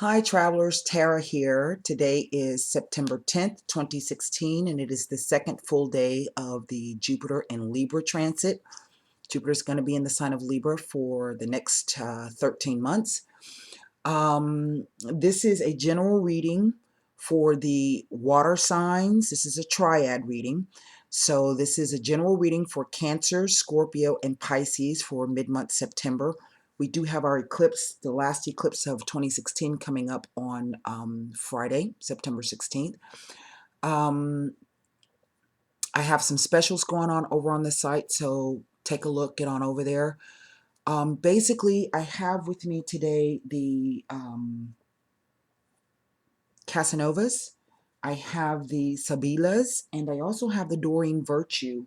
Hi travelers, Tara here. Today is September 10th, 2016, and it is the second full day of the Jupiter and Libra transit. Jupiter is going to be in the sign of Libra for the next 13 months. This is a general reading for the water signs. This is a triad reading. So this is a general reading for Cancer, Scorpio, and Pisces for mid-month September. We do have our eclipse, the last eclipse of 2016, coming up on Friday, September 16th. I have some specials going on over on the site, so take a look, get on over there. Basically, I have with me today the Casanovas, I have the Sabilas, and I also have the Doreen Virtue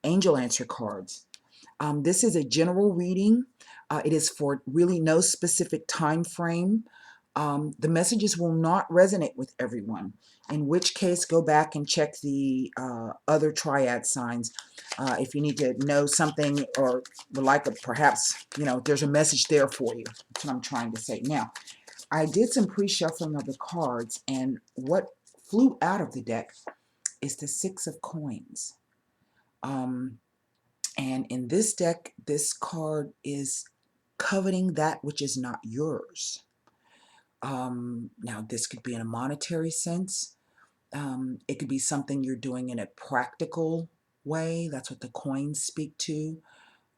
angel answer cards. This is a general reading. It is for really no specific time frame. The messages will not resonate with everyone, in which case go back and check the other triad signs. If you need to know something or would like a, perhaps, there's a message there for you. That's what I'm trying to say. Now, I did some pre-shuffling of the cards, and what flew out of the deck is the Six of Coins. And in this deck, this card is coveting that which is not yours. Now, this could be in a monetary sense. It could be something you're doing in a practical way. That's what the coins speak to.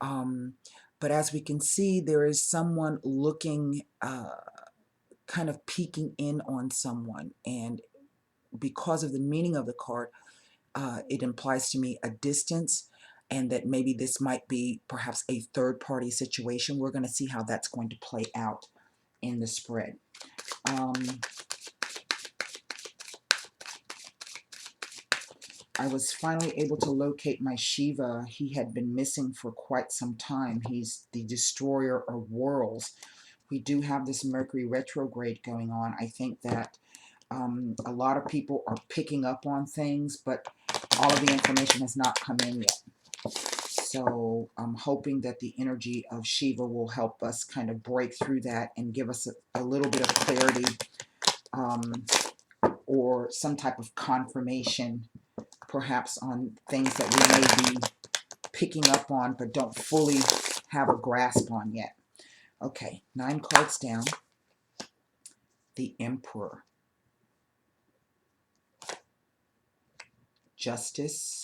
But as we can see, there is someone looking, kind of peeking in on someone. And because of the meaning of the card, it implies to me a distance, and that maybe this might be perhaps a third-party situation. We're going to see how that's going to play out in the spread. I was finally able to locate my Shiva. He had been missing for quite some time. He's the destroyer of worlds. We do have this Mercury retrograde going on. I think that a lot of people are picking up on things, but all of the information has not come in yet. So I'm hoping that the energy of Shiva will help us kind of break through that and give us a little bit of clarity, or some type of confirmation, perhaps on things that we may be picking up on but don't fully have a grasp on yet. Okay, 9 cards down. The Emperor. Justice.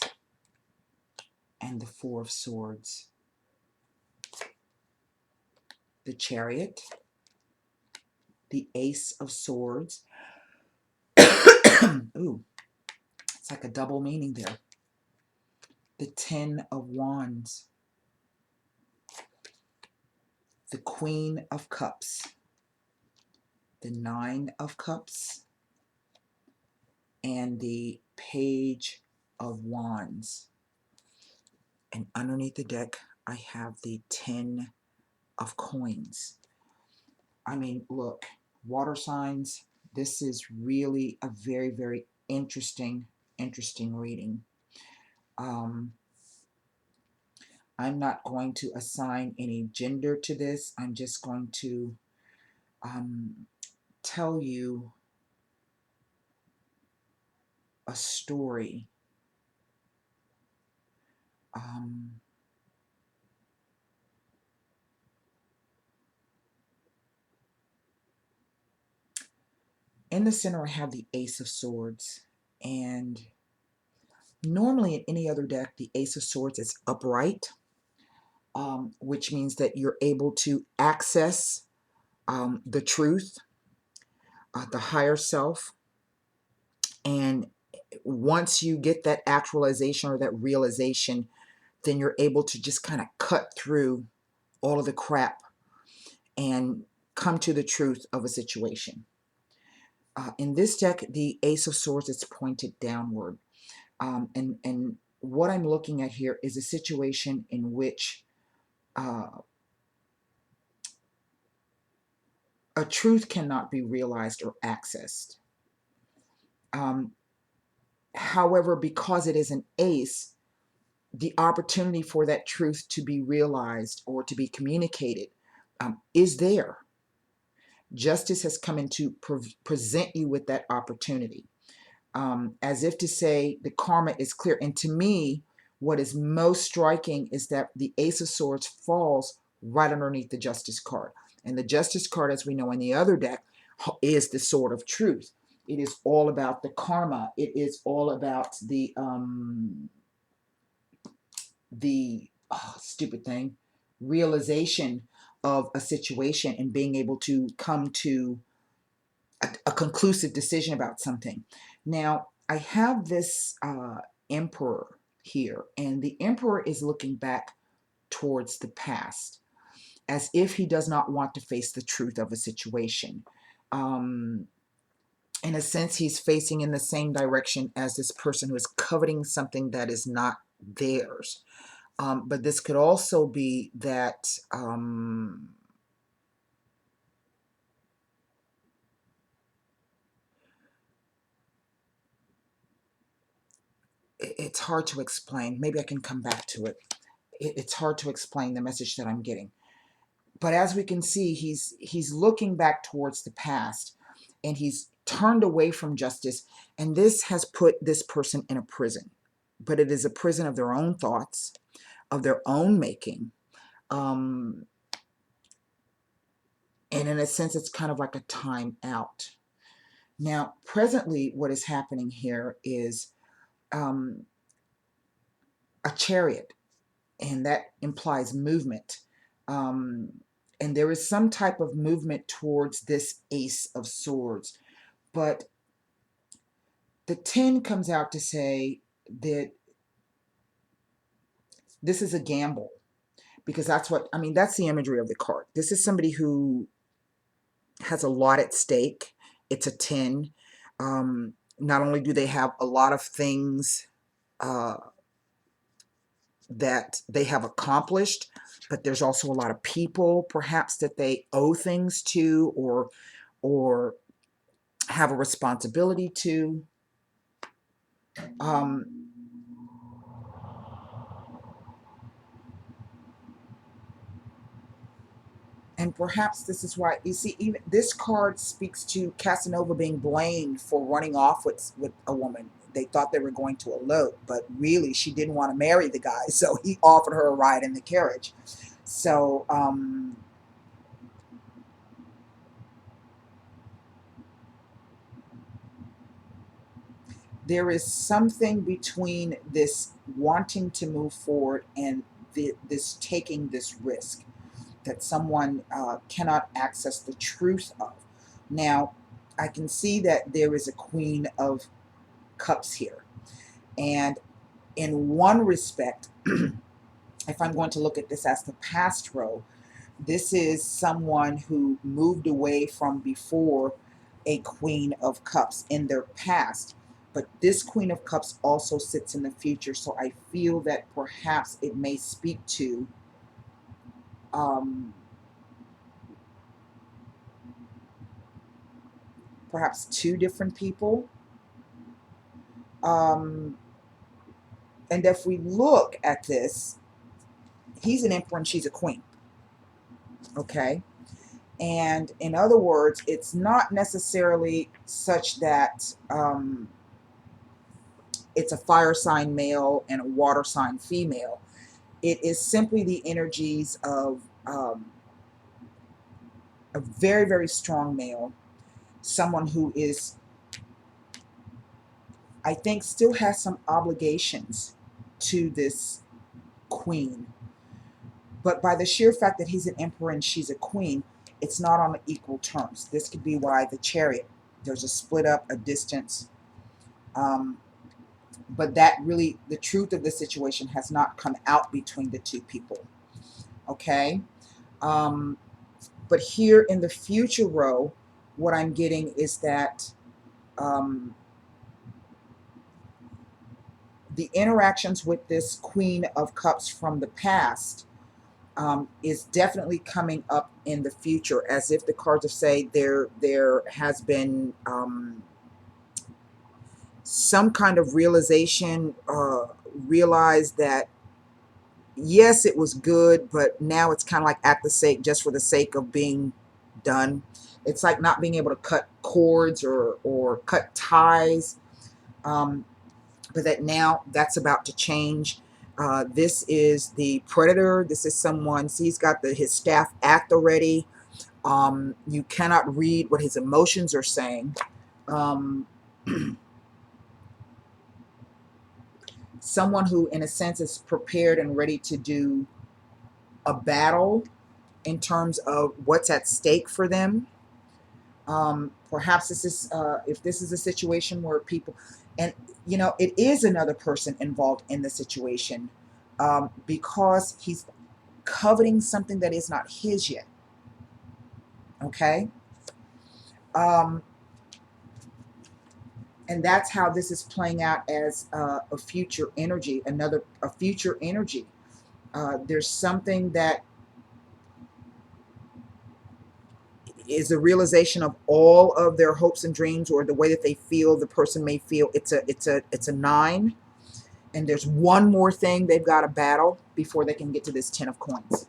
And the Four of Swords. The Chariot. The Ace of Swords. Ooh, it's like a double meaning there. The Ten of Wands. The Queen of Cups. The Nine of Cups. And the Page of Wands. And underneath the deck, I have the 10 of Coins. I mean, look, water signs, this is really a very, very interesting reading. I'm not going to assign any gender to this. I'm just going to tell you a story. In the center, I have the Ace of Swords, and normally in any other deck, the Ace of Swords is upright, which means that you're able to access the truth, the higher self, and once you get that actualization or that realization, then you're able to just kind of cut through all of the crap and come to the truth of a situation. In this deck, the Ace of Swords is pointed downward. And what I'm looking at here is a situation in which a truth cannot be realized or accessed. However, because it is an ace, the opportunity for that truth to be realized or to be communicated is there. Justice has come in to present you with that opportunity, as if to say the karma is clear. And to me, what is most striking is that the Ace of Swords falls right underneath the Justice card. And the Justice card, as we know in the other deck, is the Sword of Truth. It is all about the karma. It is all about the stupid thing, realization of a situation and being able to come to a conclusive decision about something. Now, I have this emperor here, and the emperor is looking back towards the past as if he does not want to face the truth of a situation. Um, in a sense, he's facing in the same direction as this person who is coveting something that is not theirs. But this could also be that it's hard to explain. Maybe I can come back to it. It's hard to explain the message that I'm getting. But as we can see, he's looking back towards the past, and he's turned away from justice, and this has put this person in a prison. But it is a prison of their own thoughts, of their own making. And in a sense, it's kind of like a time out. Now, presently, what is happening here is a chariot, and that implies movement. And there is some type of movement towards this Ace of Swords. But the 10 comes out to say that this is a gamble, because that's what, I mean, that's the imagery of the card. This is somebody who has a lot at stake. It's a 10. Not only do they have a lot of things that they have accomplished, but there's also a lot of people perhaps that they owe things to, or have a responsibility to. And perhaps this is why, you see, even this card speaks to Casanova being blamed for running off with a woman. They thought they were going to elope, but really she didn't want to marry the guy, so he offered her a ride in the carriage. So there is something between this wanting to move forward and this taking this risk that someone cannot access the truth of. Now, I can see that there is a Queen of Cups here. And in one respect, if I'm going to look at this as the past row, this is someone who moved away from before a Queen of Cups in their past. But this Queen of Cups also sits in the future. So I feel that perhaps it may speak to perhaps two different people. And if we look at this, he's an emperor and she's a queen. Okay? And in other words, it's not necessarily such that it's a fire sign male and a water sign female. It is simply the energies of a very, very strong male, someone who is, I think, still has some obligations to this queen. But by the sheer fact that he's an emperor and she's a queen, it's not on equal terms. This could be why the chariot, there's a split up, a distance. But that really, the truth of the situation has not come out between the two people. Okay? But here in the future row, what I'm getting is that the interactions with this Queen of Cups from the past is definitely coming up in the future, as if the cards of say there has been some kind of realization, realized that yes, it was good, but now it's kind of like at the sake, just for the sake of being done. It's like not being able to cut cords or cut ties. But that now that's about to change. This is the predator. This is someone, see, he's got his staff act already. You cannot read what his emotions are saying. Someone who, in a sense, is prepared and ready to do a battle in terms of what's at stake for them. Perhaps this is, if this is a situation where people, and you know, it is another person involved in the situation, because he's coveting something that is not his yet. Okay. And that's how this is playing out as a future energy, a future energy. There's something that is a realization of all of their hopes and dreams, or the way that they feel the person may feel. It's a 9, and there's one more thing they've got to battle before they can get to this 10 of coins,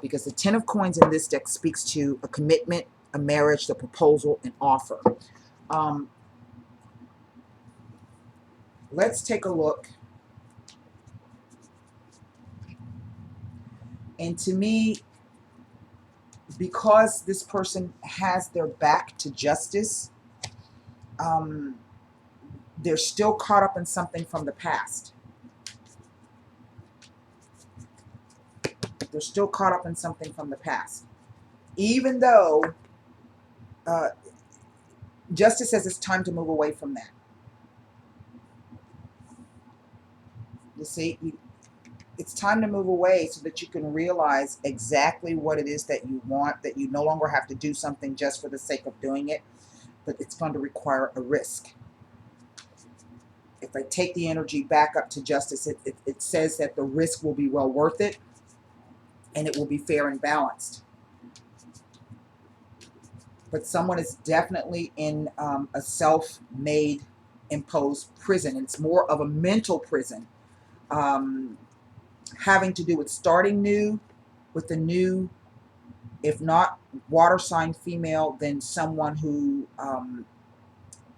because the 10 of coins in this deck speaks to a commitment, a marriage, the proposal, an offer. Let's take a look. And to me, because this person has their back to justice, they're still caught up in something from the past. They're still caught up in something from the past. Even though justice says it's time to move away from that. You see, it's time to move away so that you can realize exactly what it is that you want, that you no longer have to do something just for the sake of doing it, but it's going to require a risk. If I take the energy back up to justice, it says that the risk will be well worth it, and it will be fair and balanced. But someone is definitely in a self-made imposed prison. It's more of a mental prison, having to do with starting new, with the new, if not water sign female, then someone who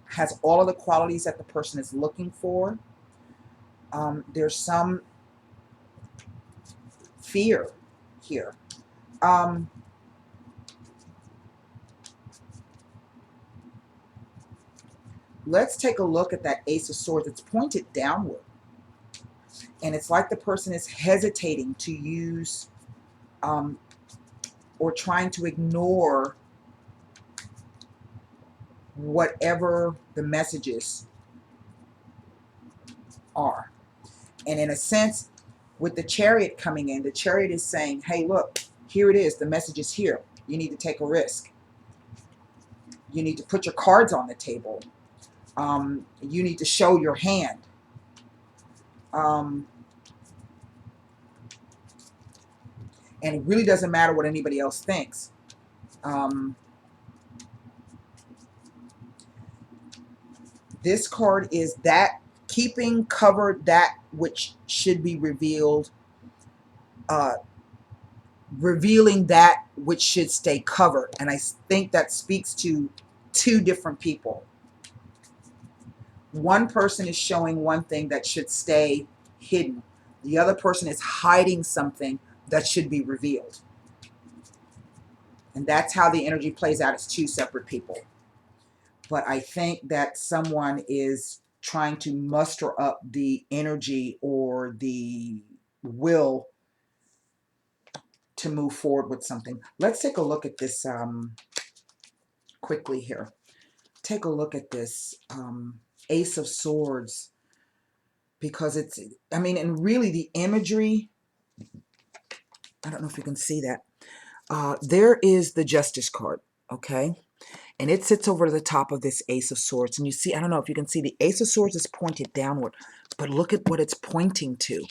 has all of the qualities that the person is looking for. There's some fear here. Let's take a look at that Ace of Swords. It's pointed downward. And it's like the person is hesitating to use or trying to ignore whatever the messages are. And in a sense, with the Chariot coming in, the Chariot is saying, hey, look, here it is. The message is here. You need to take a risk. You need to put your cards on the table. You need to show your hand. And it really doesn't matter what anybody else thinks. This card is that keeping covered that which should be revealed, revealing that which should stay covered. And I think that speaks to two different people. One person is showing one thing that should stay hidden. The other person is hiding something that should be revealed. And that's how the energy plays out. It's two separate people. But I think that someone is trying to muster up the energy or the will to move forward with something. Let's take a look at this quickly here. Take a look at this Ace of Swords, because it's, I mean, and really the imagery, I don't know if you can see that. There is the Justice card, okay? And it sits over the top of this Ace of Swords. And you see, I don't know if you can see, the Ace of Swords is pointed downward, but look at what it's pointing to.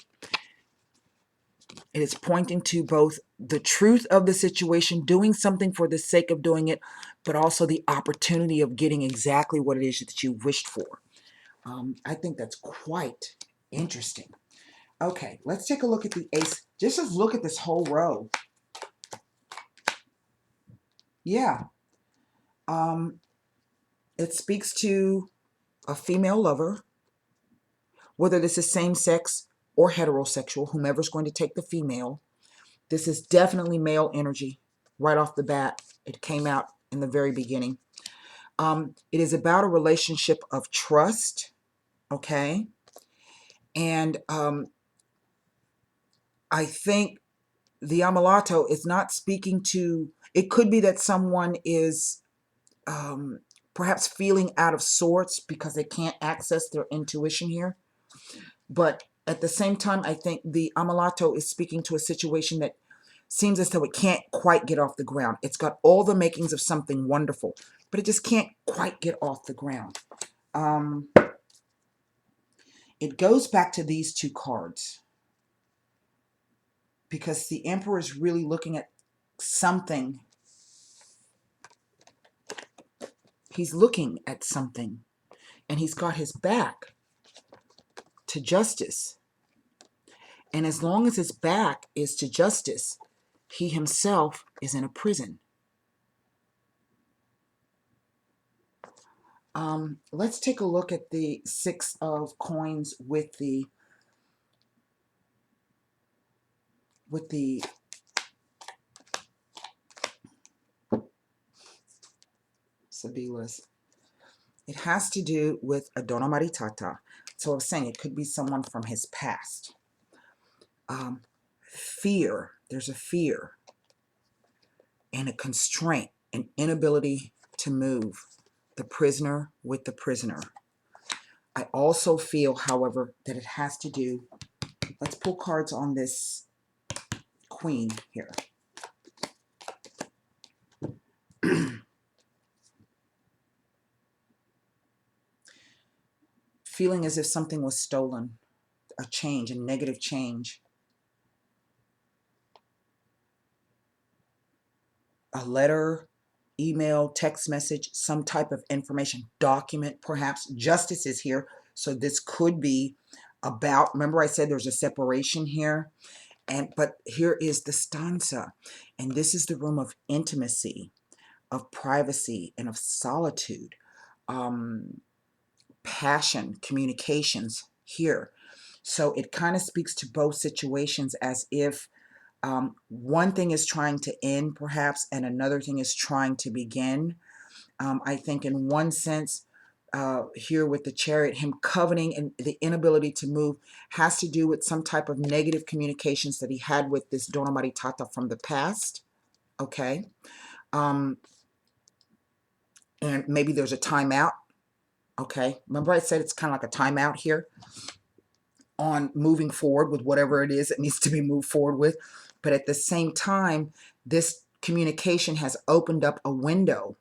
It is pointing to both the truth of the situation, doing something for the sake of doing it, but also the opportunity of getting exactly what it is that you wished for. I think that's quite interesting. Okay, let's take a look at the Ace. Just look at this whole row. Yeah. It speaks to a female lover, whether this is same-sex or heterosexual, whomever's going to take the female. This is definitely male energy right off the bat. It came out in the very beginning. It is about a relationship of trust, okay? And I think the Amalato is not speaking to, it could be that someone is perhaps feeling out of sorts because they can't access their intuition here. But at the same time, I think the Amalato is speaking to a situation that seems as though it can't quite get off the ground. It's got all the makings of something wonderful, but it just can't quite get off the ground. It goes back to these two cards because the Emperor is really looking at something. He's looking at something, and he's got his back to justice. And as long as his back is to justice, he himself is in a prison. Let's take a look at the Six of Coins with the Sabilas. It has to do with a Donna Maritata. So I was saying it could be someone from his past. Fear. There's a fear and a constraint, an inability to move. The prisoner with the prisoner. I also feel, however, that it has to do, let's pull cards on this queen here. Feeling as if something was stolen, a change, a negative change. A letter, email, text message, some type of information, document perhaps. Justice is here, so this could be about, remember I said there's a separation here, but here is the stanza, and this is the room of intimacy, of privacy, and of solitude, passion, communications here. So it kind of speaks to both situations as if one thing is trying to end, perhaps, and another thing is trying to begin. I think in one sense, here with the Chariot, him coveting and the inability to move has to do with some type of negative communications that he had with this Donna Maritata from the past. Okay. And maybe there's a timeout. Okay. Remember I said it's kind of like a timeout here on moving forward with whatever it is that needs to be moved forward with. But at the same time, this communication has opened up a window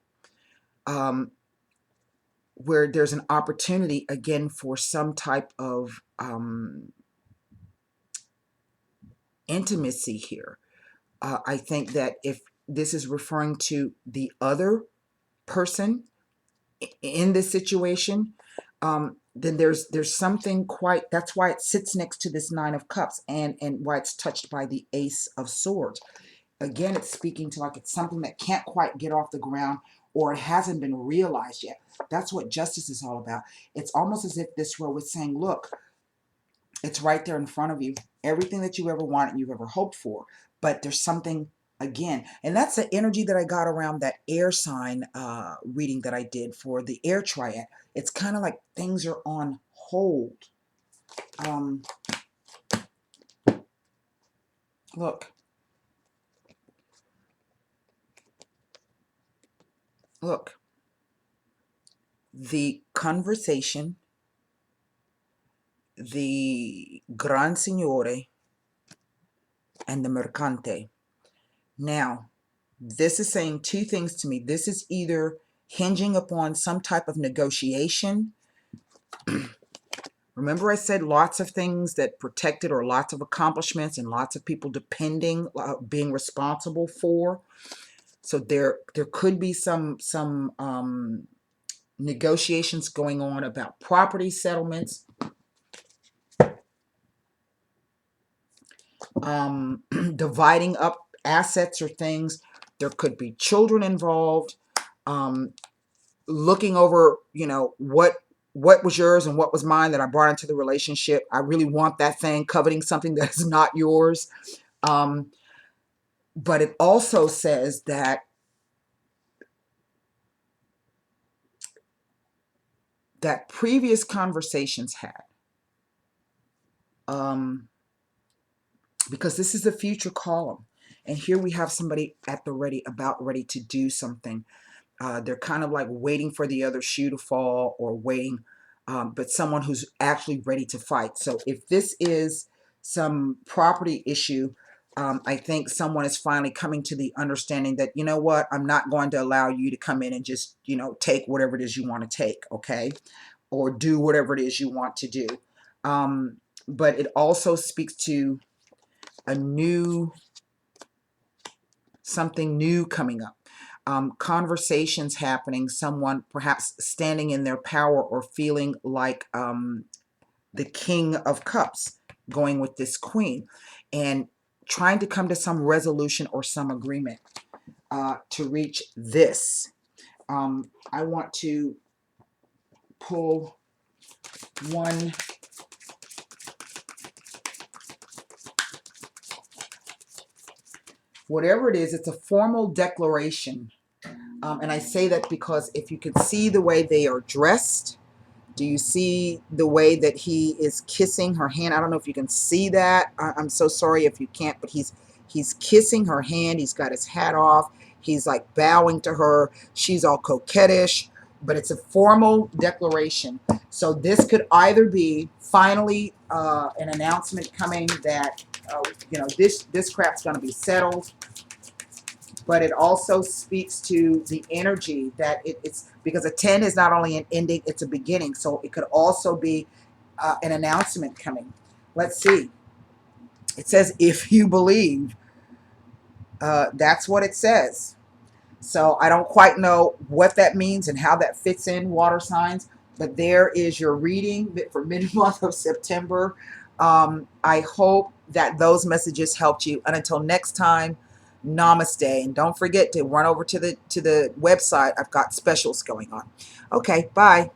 where there's an opportunity, again, for some type of intimacy here. I think that if this is referring to the other person in this situation, then there's something quite, that's why it sits next to this Nine of Cups and why it's touched by the Ace of Swords. Again, it's speaking to like it's something that can't quite get off the ground or it hasn't been realized yet. That's what justice is all about. It's almost as if this row is saying, look, it's right there in front of you. Everything that you ever wanted, you've ever hoped for. But there's something, again, and that's the energy that I got around that air sign reading that I did for the air triad. It's kind of like things are on hold. Look. Look. The conversation, the Gran Signore, and the Mercante. Now, this is saying two things to me. This is either hinging upon some type of negotiation. Remember I said lots of things that protected or lots of accomplishments and lots of people depending, being responsible for. So there could be some negotiations going on about property settlements, dividing up assets or things. There could be children involved. um, looking over, what was yours and what was mine that I brought into the relationship. I really want that thing, coveting something that is not yours. But it also says that previous conversations had, because this is the future column, and here we have somebody at the ready, about ready to do something. They're kind of like waiting for the other shoe to fall, or waiting, but someone who's actually ready to fight. So if this is some property issue, I think someone is finally coming to the understanding that, you know what, I'm not going to allow you to come in and just, take whatever it is you want to take, okay? Or do whatever it is you want to do. But it also speaks to a new, something new coming up. Conversations happening, someone perhaps standing in their power or feeling like the King of Cups, going with this Queen, and trying to come to some resolution or some agreement to reach this. I want to pull one. Whatever it is, it's a formal declaration. And I say that because if you can see the way they are dressed, do you see the way that he is kissing her hand? I don't know if you can see that. I'm so sorry if you can't, but he's kissing her hand. He's got his hat off. He's like bowing to her. She's all coquettish, but it's a formal declaration. So this could either be finally an announcement coming that this crap's going to be settled, but it also speaks to the energy that it's because a 10 is not only an ending, it's a beginning. So it could also be an announcement coming. Let's see. It says, if you believe, that's what it says. So I don't quite know what that means and how that fits in, water signs, but there is your reading for mid-month of September. I hope that those messages helped you. And until next time, Namaste. And don't forget to run over to the website. I've got specials going on. Okay, bye.